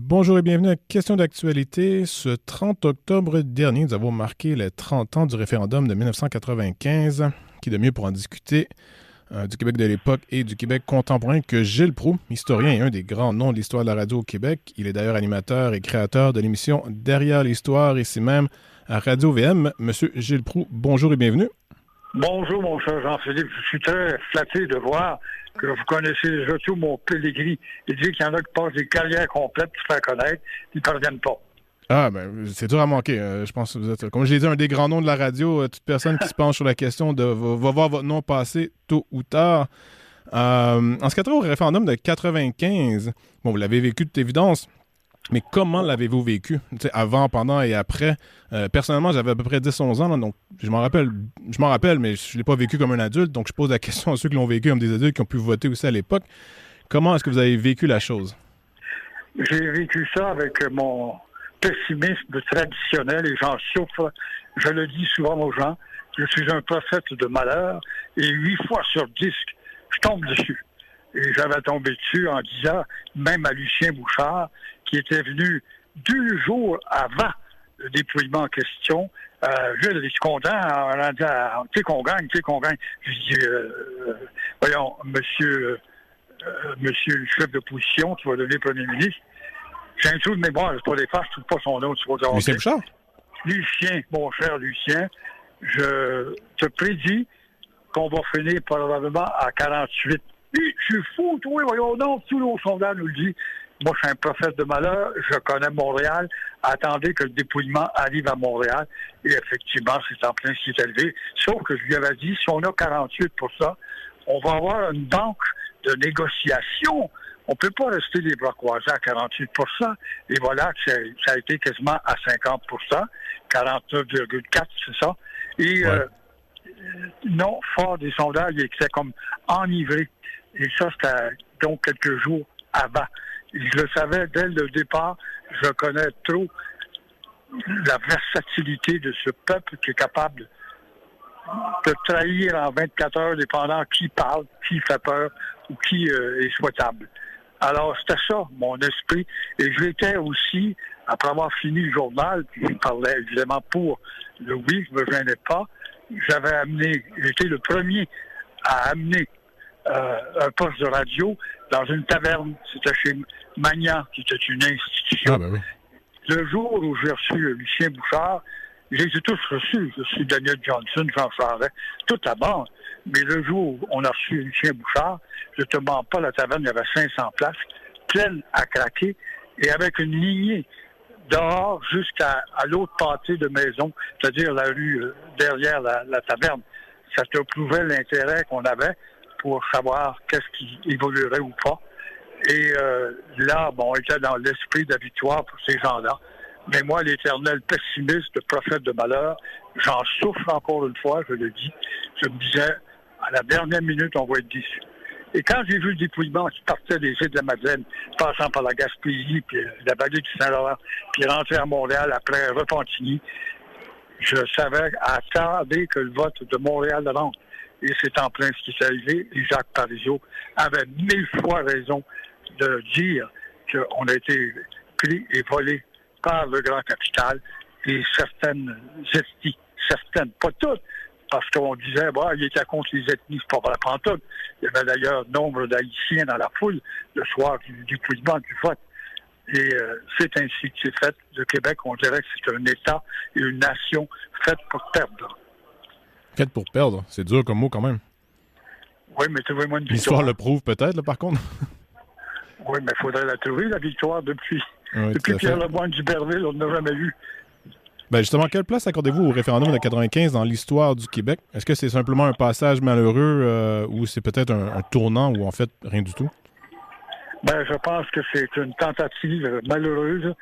Bonjour et bienvenue à Question d'actualité. Ce 30 octobre dernier, nous avons marqué les 30 ans du référendum de 1995. Qui de mieux pour en discuter du Québec de l'époque et du Québec contemporain que Gilles Proulx, historien et un des grands noms de l'histoire de la radio au Québec. Il est d'ailleurs animateur et créateur de l'émission Derrière l'histoire, ici même à Radio-VM. Monsieur Gilles Proulx, bonjour et bienvenue. Bonjour, mon cher Jean-Philippe. Je suis très flatté de voir que vous connaissez déjà tout mon pedigree. Il dit qu'il y en a qui passent des carrières complètes pour se faire connaître, ils ne parviennent pas. Ah, ben, c'est dur à manquer. Je pense que vous êtes, comme je l'ai dit, un des grands noms de la radio. Toute personne qui se penche sur la question va voir votre nom passer tôt ou tard. En ce qui a trait au référendum de 95, bon, vous l'avez vécu de toute évidence, mais comment l'avez-vous vécu? T'sais, avant, pendant et après? Personnellement, j'avais à peu près 10-11 ans, là, donc je m'en rappelle, mais je ne l'ai pas vécu comme un adulte, donc je pose la question à ceux qui l'ont vécu comme des adultes qui ont pu voter aussi à l'époque. Comment est-ce que vous avez vécu la chose? J'ai vécu ça avec mon pessimisme traditionnel et j'en souffre. Je le dis souvent aux gens, je suis un prophète de malheur et 8 fois sur 10, je tombe dessus. Et j'avais tombé dessus en disant, même à Lucien Bouchard, qui était venu 2 jours avant le dépouillement en question, je suis content en disant, tu sais qu'on gagne. Je dis, voyons, monsieur le chef d'opposition qui va devenir premier ministre, j'ai un trou de mémoire, c'est pas des farces, je ne trouve pas son nom. Lucien Bouchard? Lucien, mon cher Lucien, je te prédis qu'on va finir probablement à 48. Je suis fou, toi, voyons donc, tous nos sondages nous le disent. Moi, je suis un prophète de malheur, je connais Montréal. Attendez que le dépouillement arrive à Montréal. Et effectivement, c'est en plein ce qui est élevé. Sauf que je lui avais dit, si on a 48 pour ça, on va avoir une banque de négociation. On ne peut pas rester les bras croisés à 48 %. Et voilà que ça a été quasiment à 50 49,4 c'est ça. Et ouais. Non, fort des sondages, il était comme enivré. Et ça, c'était donc quelques jours avant. Et je le savais dès le départ, je connais trop la versatilité de ce peuple qui est capable de trahir en 24 heures, dépendant qui parle, qui fait peur ou qui est souhaitable. Alors, c'était ça, mon esprit. Et je l'étais aussi, après avoir fini le journal, puis je parlais évidemment pour le oui, je ne me gênais pas. J'étais le premier à amener un poste de radio dans une taverne. C'était chez Magnan, qui était une institution. Ah, ben oui. Le jour où j'ai reçu Lucien Bouchard, je les ai tous reçus. Je suis Daniel Johnson, Jean Charest, toute la bande. Mais le jour où on a reçu Lucien Bouchard, je ne te mens pas, la taverne, il y avait 500 places, pleine à craquer, et avec une lignée dehors jusqu'à l'autre pâté de maison, c'est-à-dire la rue derrière la taverne. Ça te prouvait l'intérêt qu'on avait pour savoir qu'est-ce qui évoluerait ou pas. Et là, bon, on était dans l'esprit de la victoire pour ces gens-là. Mais moi, l'éternel pessimiste, le prophète de malheur, j'en souffre encore une fois, je le dis. Je me disais, à la dernière minute, on va être déçus. Et quand j'ai vu le dépouillement qui partait des îles de la Madeleine, passant par la Gaspésie, puis la vallée du Saint-Laurent, puis rentrer à Montréal après Repentigny, je savais attendre que le vote de Montréal rentre. Et c'est en plein ce qui s'est arrivé. Et Jacques Parizeau avait 1000 fois raison de dire qu'on a été pris et volé par le grand capital et certaines ethnies, pas toutes, parce qu'on disait, il était contre les ethnies, c'est pas vrai, pantoute. Il y avait d'ailleurs nombre d'Haïtiens dans la foule le soir du dépouillement du vote. Et c'est ainsi que c'est fait. Le Québec, on dirait que c'est un État et une nation faite pour perdre. Faite pour perdre, c'est dur comme mot quand même. Oui, mais trouvez-moi une victoire. L'histoire le prouve peut-être, là, par contre. Oui, mais il faudrait la trouver, la victoire, depuis Oui, Pierre Lemoyne d'Iberville, on ne l'a jamais vu. Ben justement, quelle place accordez-vous au référendum de 95 dans l'histoire du Québec? Est-ce que c'est simplement un passage malheureux ou c'est peut-être un tournant ou en fait rien du tout? Ben, je pense que c'est une tentative malheureuse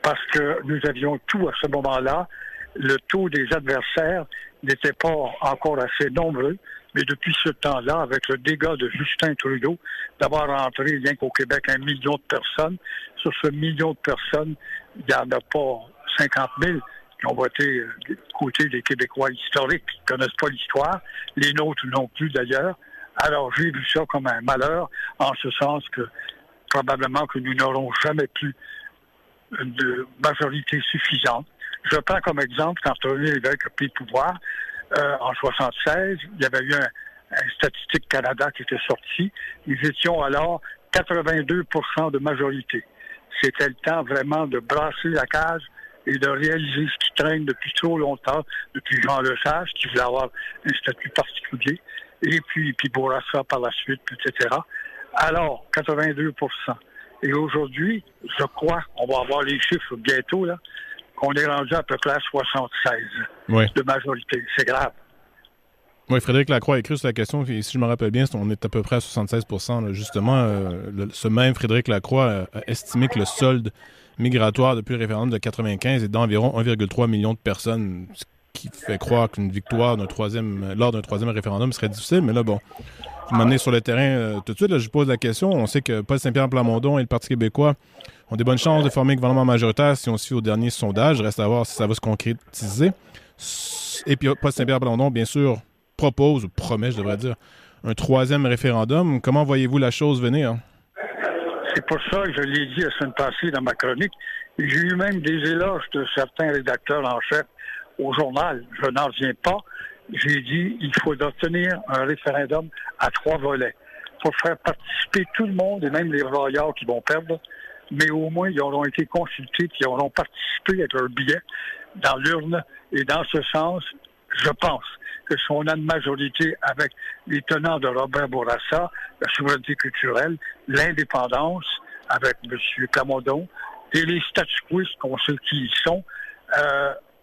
parce que nous avions tout à ce moment-là. Le taux des adversaires n'était pas encore assez nombreux, mais depuis ce temps-là, avec le dégât de Justin Trudeau, d'avoir rentré rien qu'au Québec 1 million de personnes, sur ce million de personnes, il n'y en a pas 50 000 qui ont voté du côté des Québécois historiques, qui ne connaissent pas l'histoire, les nôtres non plus d'ailleurs. Alors j'ai vu ça comme un malheur, en ce sens que probablement que nous n'aurons jamais pu de majorité suffisante. Je prends comme exemple, quand René Lévesque a pris le pouvoir, en 1976, il y avait eu un Statistique Canada qui était sorti. Nous étions alors 82 % de majorité. C'était le temps vraiment de brasser la cage et de réaliser ce qui traîne depuis trop longtemps, depuis Jean Lesage, qui voulait avoir un statut particulier, et puis Bourassa par la suite, etc. Alors, 82 %. Et aujourd'hui, je crois, on va avoir les chiffres bientôt, là, qu'on est rendu à peu près à 76 de majorité. C'est grave. Oui, Frédéric Lacroix a écrit sur la question, et si je me rappelle bien, on est à peu près à 76 %. Là, justement, ce même Frédéric Lacroix a estimé que le solde migratoire depuis le référendum de 1995 est d'environ 1,3 million de personnes, ce qui fait croire qu'une victoire lors d'un troisième référendum serait difficile. Mais là, bon, vous m'amenez sur le terrain tout de suite. Là, je pose la question. On sait que Paul Saint-Pierre Plamondon et le Parti québécois ont des bonnes chances de former un gouvernement majoritaire si on se fie au dernier sondage. Reste à voir si ça va se concrétiser. Et puis, Paul Saint-Pierre Plamondon, bien sûr, propose, ou promet, je devrais dire, un troisième référendum. Comment voyez-vous la chose venir? C'est pour ça que je l'ai dit la semaine passée dans ma chronique. J'ai eu même des éloges de certains rédacteurs en chef au journal. Je n'en reviens pas. J'ai dit il faut obtenir un référendum à 3 volets pour faire participer tout le monde et même les royaumes qui vont perdre. Mais au moins, ils auront été consultés et ils auront participé avec leur billet dans l'urne. Et dans ce sens, je pense que si on a une majorité avec les tenants de Robert Bourassa, la souveraineté culturelle, l'indépendance avec M. Plamondon et les statu-quistes, qu'on sait qui ils sont,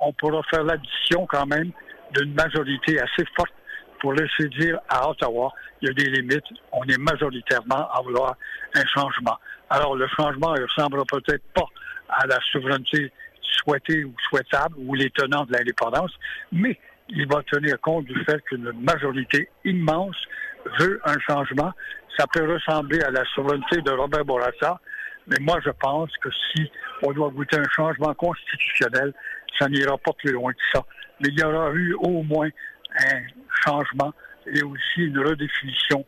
on pourra faire l'addition quand même d'une majorité assez forte pour laisser dire à Ottawa, il y a des limites, on est majoritairement à vouloir un changement. Alors le changement ne ressemblera peut-être pas à la souveraineté souhaitée ou souhaitable ou les tenants de l'indépendance, mais il va tenir compte du fait qu'une majorité immense veut un changement. Ça peut ressembler à la souveraineté de Robert Bourassa, mais moi, je pense que si on doit goûter un changement constitutionnel, ça n'ira pas plus loin que ça. Mais il y aura eu au moins un changement et aussi une redéfinition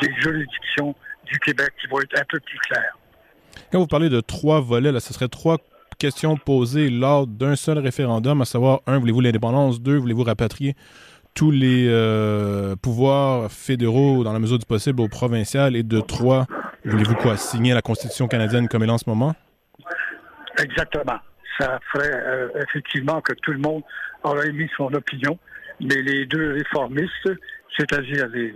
des juridictions du Québec qui vont être un peu plus claires. Quand vous parlez de 3 volets, là, ce serait 3 questions posées lors d'un seul référendum, à savoir, 1, voulez-vous l'indépendance? 2, voulez-vous rapatrier tous les pouvoirs fédéraux dans la mesure du possible au provincial? Et de 3, voulez-vous quoi? Signer la Constitution canadienne comme elle est en ce moment? Exactement. Ça ferait effectivement que tout le monde aurait émis son opinion, mais les deux réformistes, c'est-à-dire les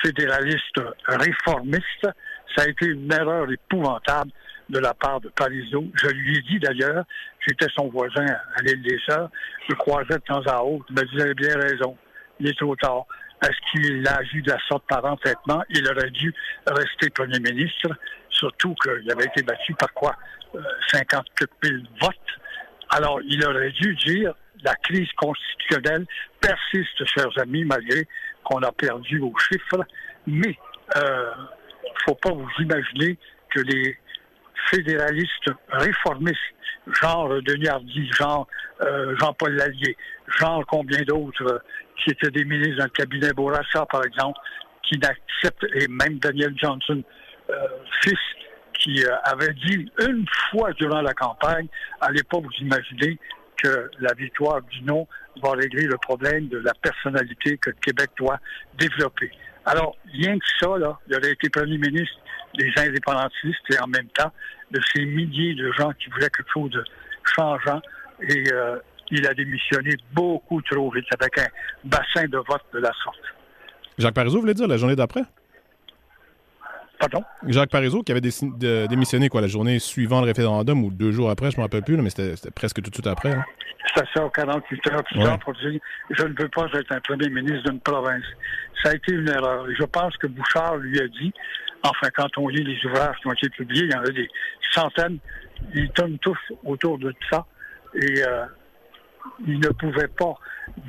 fédéralistes réformistes, ça a été une erreur épouvantable de la part de Parizeau. Je lui ai dit d'ailleurs, j'étais son voisin à l'île des Sœurs, je le croisais de temps à autre, il me disait bien raison, il est trop tard. Est-ce qu'il a agi de la sorte par entêtement? Il aurait dû rester premier ministre, surtout qu'il avait été battu par quoi? 54 000 votes. Alors, il aurait dû dire la crise constitutionnelle persiste, chers amis, malgré qu'on a perdu aux chiffres, mais il ne faut pas vous imaginer que les fédéralistes réformistes, genre Denis Hardy, genre Jean-Paul Lallier, genre combien d'autres qui étaient des ministres dans le cabinet Bourassa, par exemple, qui n'acceptent, et même Daniel Johnson, fils, qui avait dit une fois durant la campagne, allez pas vous imaginer que la victoire du non va régler le problème de la personnalité que le Québec doit développer. Alors, rien que ça, là, il aurait été premier ministre des indépendantistes et en même temps de ces milliers de gens qui voulaient quelque chose de changeant et il a démissionné beaucoup trop vite avec un bassin de vote de la sorte. Jacques Parizeau voulait dire la journée d'après? Pardon? Jacques Parizeau qui avait démissionné la journée suivant le référendum ou 2 jours après, je ne me rappelle plus, là, mais c'était presque tout de suite après. Hein. C'est ça, 48 heures plus tard pour dire « Je ne veux pas être un premier ministre d'une province ». Ça a été une erreur. Et je pense que Bouchard lui a dit, enfin, quand on lit les ouvrages qui ont été publiés, il y en a des centaines, ils tournent tous autour de ça. Et il ne pouvait pas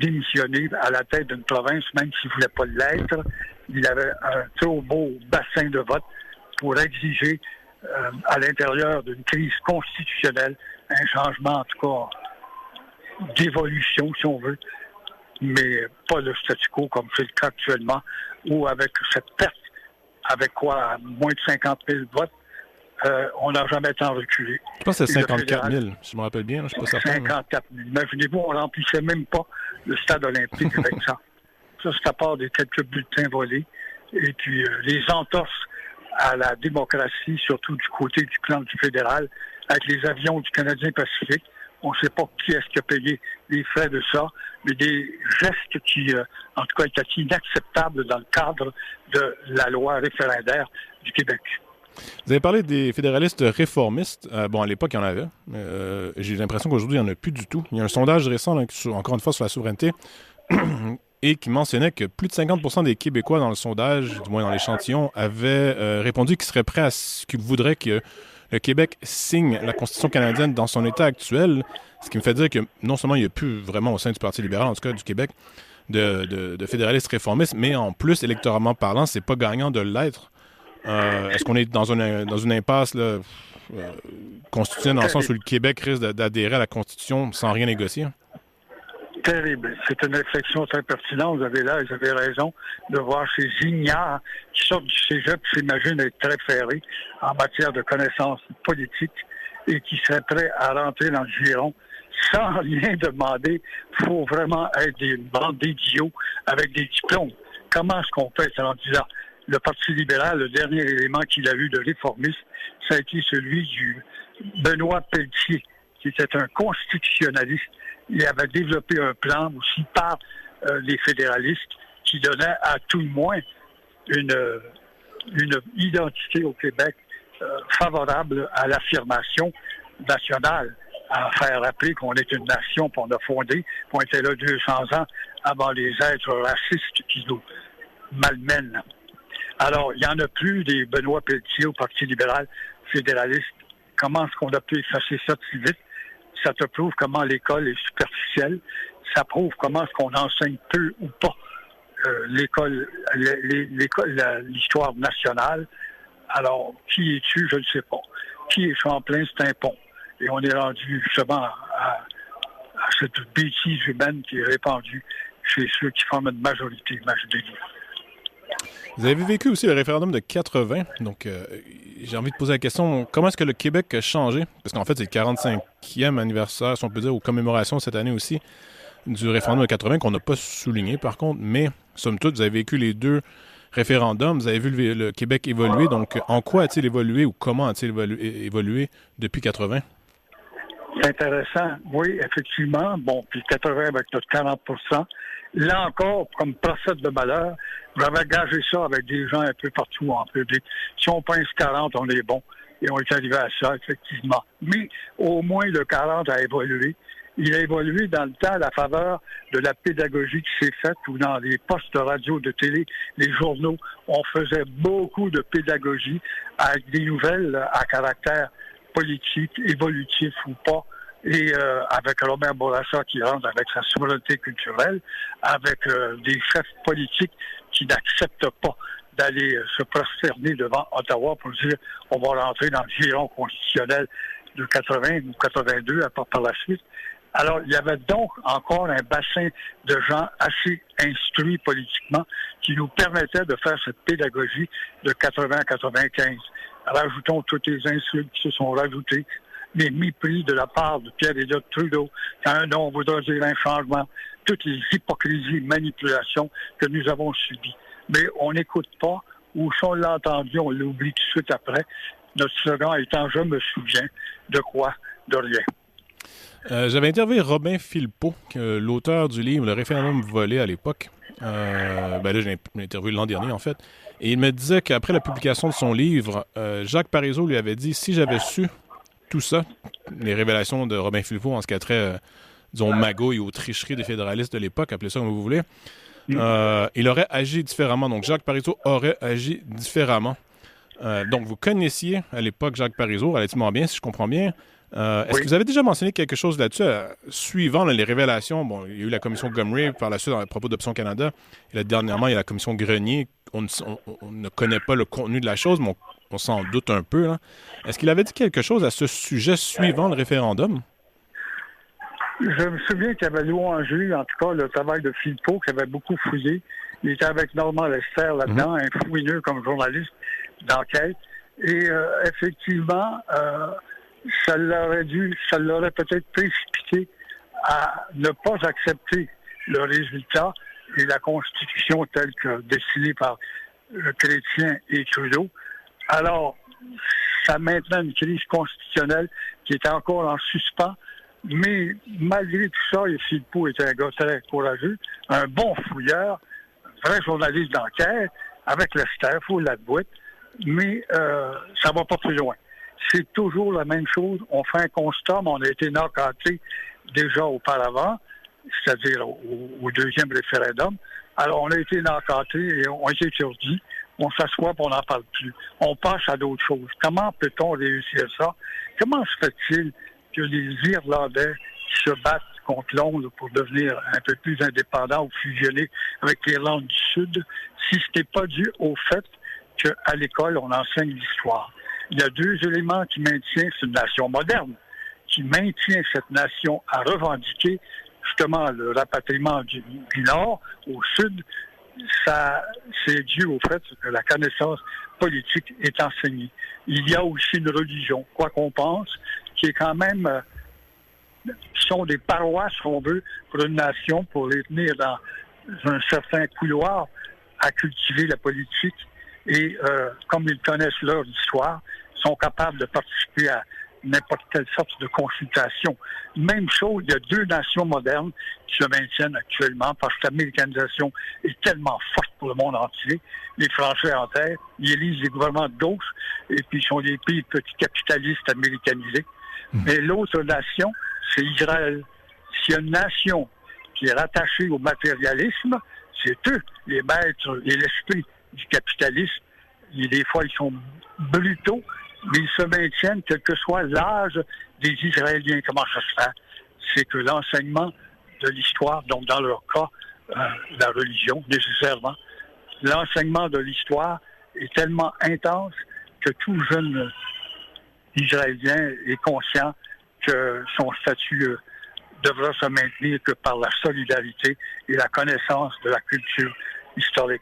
démissionner à la tête d'une province, même s'il ne voulait pas l'être. Il avait un trop beau bassin de vote pour exiger à l'intérieur d'une crise constitutionnelle un changement, en tout cas, d'évolution, si on veut, mais pas le statu quo comme c'est le cas actuellement, ou avec cette perte, avec quoi, moins de 50 000 votes, on n'a jamais tant reculé. Je pense que c'est 54 000, si je me rappelle bien. Je ne suis pas certain. 54 000. Imaginez-vous, on ne remplissait même pas le stade olympique avec ça. Ça, c'est à part des quelques bulletins volés. Et puis, les entorses à la démocratie, surtout du côté du clan du fédéral, avec les avions du Canadien Pacifique. On ne sait pas qui est-ce qui a payé les frais de ça, mais des gestes qui, en tout cas, étaient inacceptables dans le cadre de la loi référendaire du Québec. Vous avez parlé des fédéralistes réformistes. Bon, à l'époque, il y en avait. J'ai l'impression qu'aujourd'hui, il n'y en a plus du tout. Il y a un sondage récent, là, encore une fois, sur la souveraineté, et qui mentionnait que plus de 50% des Québécois dans le sondage, du moins dans l'échantillon, avaient répondu qu'ils seraient prêts à ce qu'ils voudraient que le Québec signe la Constitution canadienne dans son état actuel, ce qui me fait dire que non seulement il n'y a plus vraiment au sein du Parti libéral, en tout cas du Québec, de fédéralistes réformistes, mais en plus, électoralement parlant, c'est pas gagnant de l'être. Est-ce qu'on est dans une impasse là, constitutionnelle dans le sens où le Québec risque d'adhérer à la Constitution sans rien négocier? Terrible. C'est une réflexion très pertinente. Vous avez raison de voir ces ignares qui sortent du cégep, qui s'imaginent être très ferrés en matière de connaissances politiques et qui seraient prêts à rentrer dans le giron sans rien demander. Il faut vraiment être des bandes d'idiots avec des diplômes. Comment est-ce qu'on peut être rendu là? Le Parti libéral, le dernier élément qu'il a eu de réformiste, ça a été celui du Benoît Pelletier, qui était un constitutionnaliste. Il avait développé un plan aussi par les fédéralistes qui donnait à tout le moins une identité au Québec favorable à l'affirmation nationale, à faire rappeler qu'on est une nation, qu'on a fondé, qu'on était là 200 ans avant les êtres racistes qui nous malmènent. Alors, il n'y en a plus des Benoît Pelletier au Parti libéral fédéraliste. Comment est-ce qu'on a pu effacer ça si vite? Ça te prouve comment l'école est superficielle. Ça prouve comment est-ce qu'on enseigne peu ou pas l'histoire nationale. Alors, qui es-tu? Je ne sais pas. Qui est Champlain? C'est un pont. Et on est rendu justement à cette bêtise humaine qui est répandue chez ceux qui forment une majorité, imaginez-vous. Vous avez vécu aussi le référendum de 80, donc j'ai envie de poser la question, comment est-ce que le Québec a changé? Parce qu'en fait, c'est le 45e anniversaire, si on peut dire, ou commémoration cette année aussi, du référendum de 80, qu'on n'a pas souligné par contre, mais somme toute, vous avez vécu les deux référendums, vous avez vu le Québec évoluer, donc en quoi a-t-il évolué ou comment a-t-il évolué depuis 80? C'est intéressant. Oui, effectivement. Bon, puis 80 avec notre 40 %. Là encore, comme procès de malheur, j'avais gagé ça avec des gens un peu partout en public. Si on pince 40, on est bon. Et on est arrivé à ça, effectivement. Mais au moins, le 40 a évolué. Il a évolué dans le temps à la faveur de la pédagogie qui s'est faite, ou dans les postes de radio, de télé, les journaux, on faisait beaucoup de pédagogie avec des nouvelles à caractère politique, évolutif ou pas, et avec Robert Bourassa qui rentre avec sa souveraineté culturelle, avec des chefs politiques qui n'acceptent pas d'aller se prosterner devant Ottawa pour dire on va rentrer dans le giron constitutionnel de 80 ou 82 par la suite. Alors, il y avait donc encore un bassin de gens assez instruits politiquement qui nous permettait de faire cette pédagogie de 80 à 95. Rajoutons toutes les insultes qui se sont rajoutées, les mépris de la part de Pierre-Éliott Trudeau, quand on voudra dire un changement, toutes les hypocrisies et manipulations que nous avons subies. Mais on n'écoute pas, ou si on l'a entendu, on l'oublie tout de suite après. Notre slogan étant « Je me souviens de quoi? De rien ». J'avais interviewé Robin Philpot, l'auteur du livre Le référendum volé à l'époque. Là, je l'ai interviewé l'an dernier, en fait. Et il me disait qu'après la publication de son livre, Jacques Parizeau lui avait dit « Si j'avais su tout ça, les révélations de Robin Philpot en ce qui a trait, disons, magouille ou tricherie des fédéralistes de l'époque, appelez ça comme vous voulez, il aurait agi différemment. Donc, Jacques Parizeau aurait agi différemment. Donc, vous connaissiez à l'époque Jacques Parizeau relativement bien, si je comprends bien. Est-ce que vous avez déjà mentionné quelque chose là-dessus, suivant les révélations? Bon, il y a eu la commission Gomery par la suite à propos d'Option Canada. Et là, dernièrement, il y a la commission Grenier. On ne connaît pas le contenu de la chose, mais on s'en doute un peu. Là. Est-ce qu'il avait dit quelque chose à ce sujet suivant le référendum? Je me souviens qu'il avait louangé, en tout cas, le travail de Philpot, qui avait beaucoup fouillé. Il était avec Normand Lester là-dedans, un fouineux comme journaliste d'enquête. Et effectivement, ça l'aurait peut-être précipité à ne pas accepter le résultat et la Constitution telle que dessinée par Chrétien et Trudeau. Alors, ça maintenant une crise constitutionnelle qui est encore en suspens, mais malgré tout ça, Philpot était un gars très courageux, un bon fouilleur, un vrai journaliste d'enquête, avec le staff, il faut l'avouer, mais ça va pas plus loin. C'est toujours la même chose. On fait un constat, mais on a été knock-outé déjà auparavant, c'est-à-dire au deuxième référendum. Alors, on a été knock-outé et on a été étourdi. On s'assoit et on n'en parle plus. On passe à d'autres choses. Comment peut-on réussir ça? Comment se fait-il que les Irlandais qui se battent contre Londres pour devenir un peu plus indépendants ou fusionner avec l'Irlande du Sud, si ce n'est pas dû au fait qu'à l'école, on enseigne l'histoire? Il y a deux éléments qui maintiennent cette nation moderne, qui maintient cette nation à revendiquer justement le rapatriement du Nord au Sud. Ça, c'est dû au fait que la connaissance politique est enseignée. Il y a aussi une religion, quoi qu'on pense, qui est quand même, qui sont des paroisses, si on veut, pour une nation, pour les tenir dans un certain couloir à cultiver la politique. Et comme ils connaissent leur histoire, sont capables de participer à n'importe quelle sorte de consultation. Même chose, il y a deux nations modernes qui se maintiennent actuellement parce que l'américanisation est tellement forte pour le monde entier. Les Français en tête, ils élisent des gouvernements de gauche et puis ils sont des pays petits capitalistes américanisés. Mais l'autre nation, c'est Israël. S'il y a une nation qui est rattachée au matérialisme, c'est eux, les maîtres et l'esprit du capitalisme. Et des fois, ils sont brutaux, mais ils se maintiennent, quel que soit l'âge des Israéliens. Comment ça se fait? C'est que l'enseignement de l'histoire, donc dans leur cas, la religion, nécessairement, l'enseignement de l'histoire est tellement intense que tout jeune Israélien est conscient que son statut devra se maintenir que par la solidarité et la connaissance de la culture historique.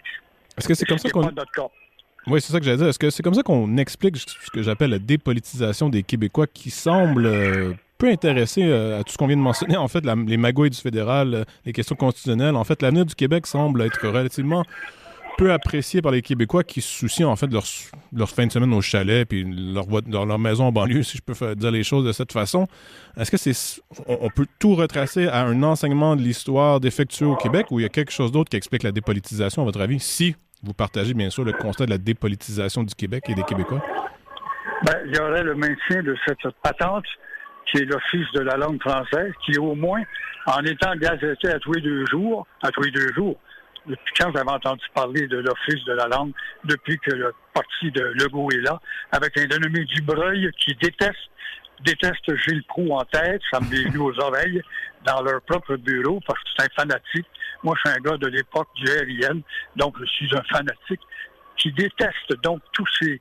Est-ce que c'est comme ça qu'on... Oui, c'est ça que j'allais dire. Est-ce que c'est comme ça qu'on explique ce que j'appelle la dépolitisation des Québécois qui semble peu intéressés à tout ce qu'on vient de mentionner? En fait, les magouilles du fédéral, les questions constitutionnelles. En fait, l'avenir du Québec semble être relativement peu apprécié par les Québécois qui se soucient en fait de leur fin de semaine au chalet puis leur maison en banlieue, si je peux dire les choses de cette façon. Est-ce que on peut tout retracer à un enseignement de l'histoire défectueux au Québec ou il y a quelque chose d'autre qui explique la dépolitisation, à votre avis, si vous partagez bien sûr le constat de la dépolitisation du Québec et des Québécois? Il y aurait le maintien de cette patente qui est l'Office de la langue française, qui au moins, en étant gazetté à tous les deux jours, depuis quand j'avais entendu parler de l'Office de la langue, depuis que le parti de Legault est là, avec un dénommé Dubreuil qui déteste Gilles Proulx en tête, ça me l'est venu aux oreilles, dans leur propre bureau, parce que c'est un fanatique. Moi, je suis un gars de l'époque du RIN, donc je suis un fanatique qui déteste donc tous ces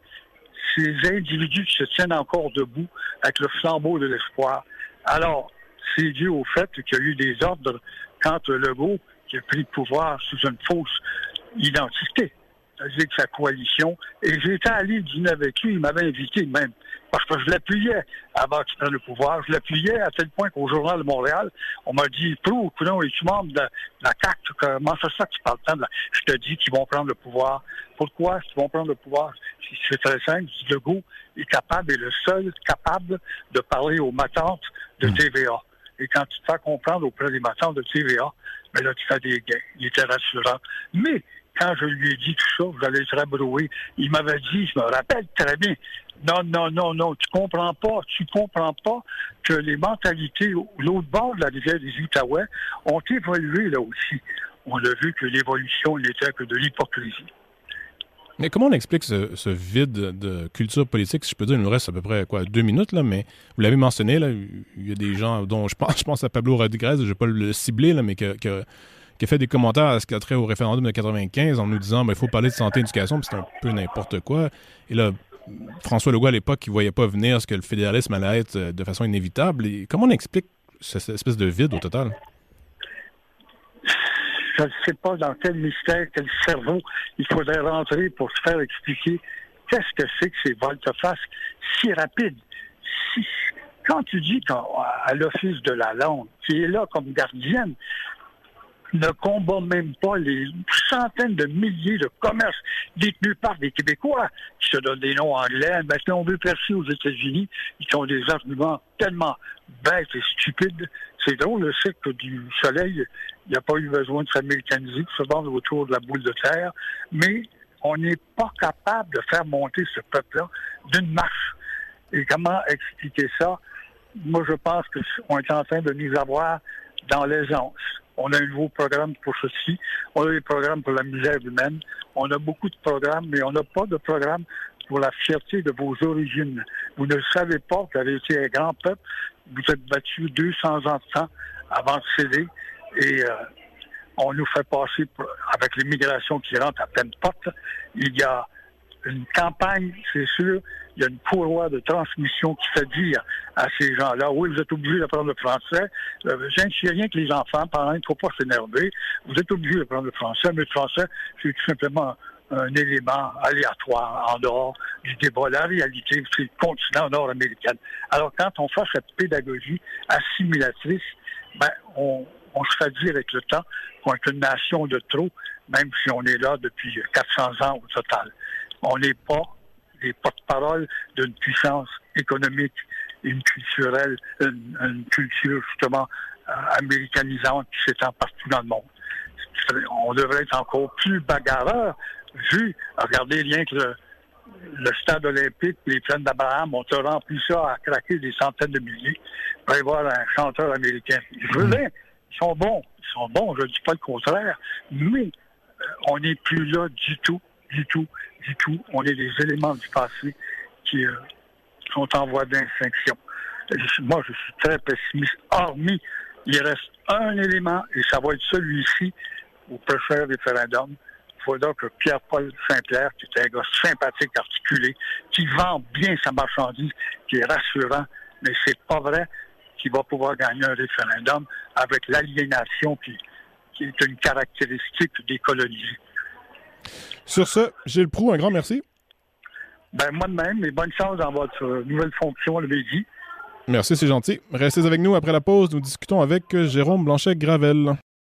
individus qui se tiennent encore debout avec le flambeau de l'espoir. Alors, c'est dû au fait qu'il y a eu des ordres quand Legault, qui a pris le pouvoir sous une fausse identité, c'est-à-dire que sa coalition, et j'étais allé dîner avec lui, il m'avait invité même, parce que je l'appuyais avant qu'il prenne le pouvoir, je l'appuyais à tel point qu'au Journal de Montréal, on m'a dit, Proulx, es-tu membre de la CAQ? Comment ça se fait que tu parles tant de la... Je te dis qu'ils vont prendre le pouvoir. Pourquoi ils vont prendre le pouvoir? C'est très simple, Legault est capable, est le seul capable de parler aux matantes de TVA. Et quand tu te fais comprendre auprès des matantes de TVA, mais là, tu fais des gains. Il était rassurant. Mais quand je lui ai dit tout ça, j'allais être rabroué, il m'avait dit, je me rappelle très bien, non, tu comprends pas que les mentalités, l'autre bord de la rivière des Outaouais, ont évolué là aussi. On a vu que l'évolution n'était que de l'hypocrisie. Mais comment on explique ce vide de culture politique? Si je peux dire, il nous reste à peu près 2 minutes, là, mais vous l'avez mentionné, là, il y a des gens dont je pense à Pablo Rodriguez, je ne vais pas le cibler, là, mais qui a fait des commentaires à ce qui a trait au référendum de 95 en nous disant il faut parler de santé et d'éducation, puis c'est un peu n'importe quoi. Et là, François Legault, à l'époque, il ne voyait pas venir ce que le fédéralisme allait être de façon inévitable. Et comment on explique cette espèce de vide au total? Je ne sais pas dans quel mystère, quel cerveau il faudrait rentrer pour se faire expliquer qu'est-ce que c'est que ces volte-face si rapides? Quand tu dis à l'Office de la langue, qui est là comme gardienne, ne combat même pas les centaines de milliers de commerces détenus par des Québécois qui se donnent des noms anglais. Maintenant, on veut percer aux États-Unis. Ils ont des arguments tellement bêtes et stupides. C'est drôle, le cycle du soleil, il n'y a pas eu besoin de s'américaniser, de se vendre autour de la boule de terre, mais on n'est pas capable de faire monter ce peuple-là d'une marche. Et comment expliquer ça? Moi, je pense qu'on est en train de nous avoir dans l'aisance. On a un nouveau programme pour ceci. On a des programmes pour la misère humaine. On a beaucoup de programmes, mais on n'a pas de programme pour la fierté de vos origines. Vous ne savez pas que vous avez été un grand peuple. Vous êtes battu 200 ans de temps avant de céder. Et on nous fait passer, avec l'immigration qui rentre à pleine porte, il y a une campagne, c'est sûr, il y a une courroie de transmission qui fait dire à ces gens-là, oui, vous êtes obligés d'apprendre le français. Je ne sais rien que les enfants, parents, il ne faut pas s'énerver. Vous êtes obligés d'apprendre le français, mais le français, c'est tout simplement un élément aléatoire en dehors du débat. La réalité, c'est le continent nord-américain. Alors, quand on fait cette pédagogie assimilatrice, on se fait dire avec le temps qu'on est une nation de trop, même si on est là depuis 400 ans au total. On n'est pas les porte-parole d'une puissance économique, une culturelle, une culture justement américanisante qui s'étend partout dans le monde. On devrait être encore plus bagarreur, regardez rien que le stade olympique, les plaines d'Abraham, on te remplit ça à craquer des centaines de milliers pour aller voir un chanteur américain. Je veux dire, ils sont bons, je ne dis pas le contraire, mais on n'est plus là du tout. On est des éléments du passé qui sont en voie d'extinction. Moi, je suis très pessimiste. Hormis, il reste un élément, et ça va être celui-ci, au prochain référendum. Il faudra que Pierre-Paul Saint-Pierre, qui est un gars sympathique, articulé, qui vend bien sa marchandise, qui est rassurant, mais c'est pas vrai qu'il va pouvoir gagner un référendum avec l'aliénation qui est une caractéristique des colonisés. Sur ce, Gilles Proulx, un grand merci. Moi de même, et bonne chance dans votre nouvelle fonction le midi. Merci, c'est gentil. Restez avec nous après la pause. Nous discutons avec Jérôme Blanchet-Gravel.